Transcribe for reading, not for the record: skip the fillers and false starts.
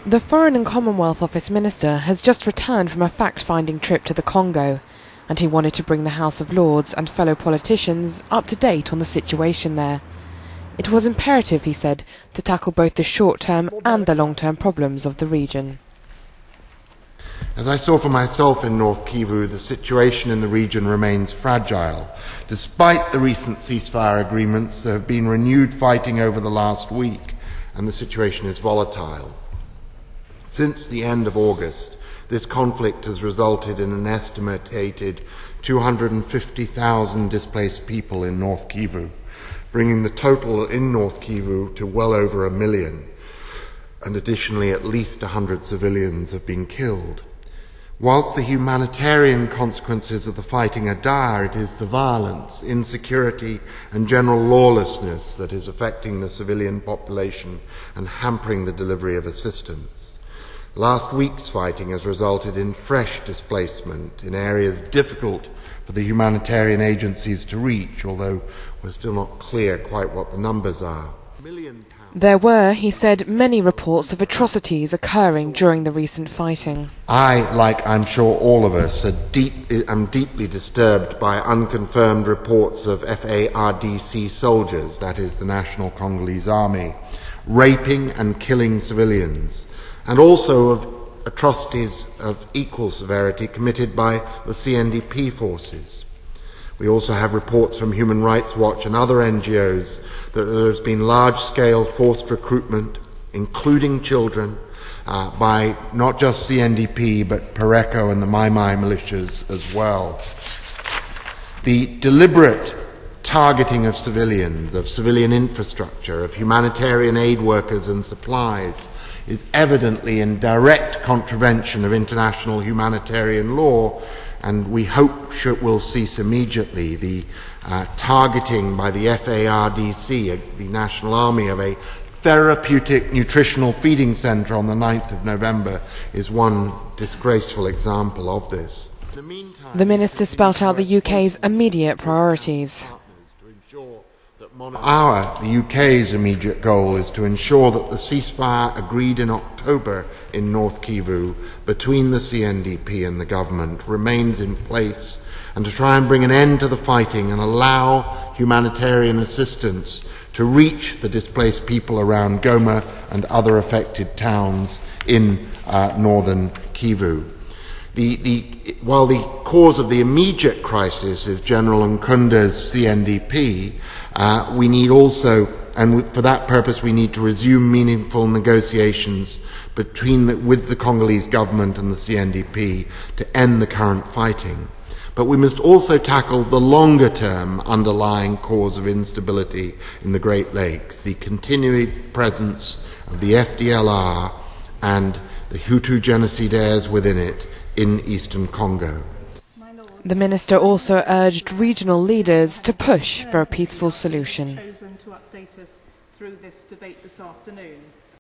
The Foreign and Commonwealth Office Minister has just returned from a fact-finding trip to the Congo, and he wanted to bring the House of Lords and fellow politicians up to date on the situation there. It was imperative, he said, to tackle both the short-term and the long-term problems of the region. As I saw for myself in North Kivu, the situation in the region remains fragile. Despite the recent ceasefire agreements, there have been renewed fighting over the last week, and the situation is volatile. Since the end of August, this conflict has resulted in an estimated 250,000 displaced people in North Kivu, bringing the total in North Kivu to well over 1 million, and additionally at least 100 civilians have been killed. Whilst the humanitarian consequences of the fighting are dire, it is the violence, insecurity and general lawlessness that is affecting the civilian population and hampering the delivery of assistance. Last week's fighting has resulted in fresh displacement in areas difficult for the humanitarian agencies to reach, although we're still not clear quite what the numbers are. There were, he said, many reports of atrocities occurring during the recent fighting. I, like I'm sure all of us, am deeply disturbed by unconfirmed reports of FARDC soldiers, that is the National Congolese Army, raping and killing civilians, and also of atrocities of equal severity committed by the CNDP forces. We also have reports from Human Rights Watch and other NGOs that there has been large-scale forced recruitment, including children, by not just CNDP but Pareco and the Mai Mai militias as well. The deliberate targeting of civilians, of civilian infrastructure, of humanitarian aid workers and supplies is evidently in direct contravention of international humanitarian law, and we hope will cease immediately. The targeting by the FARDC, the National Army, of a therapeutic nutritional feeding centre on the 9th of November is one disgraceful example of this. The minister spelt out the UK's immediate priorities. The UK's immediate goal is to ensure that the ceasefire agreed in October in North Kivu between the CNDP and the government remains in place, and to try and bring an end to the fighting and allow humanitarian assistance to reach the displaced people around Goma and other affected towns in northern Kivu. While the cause of the immediate crisis is General Nkunda's CNDP, we need also, and for that purpose we need to resume meaningful negotiations with the Congolese government and the CNDP to end the current fighting. But we must also tackle the longer-term underlying cause of instability in the Great Lakes, the continued presence of the FDLR and the Hutu genocidaires within it in eastern Congo. The minister also urged regional leaders to push for a peaceful solution. Chosen to update us through this debate this afternoon.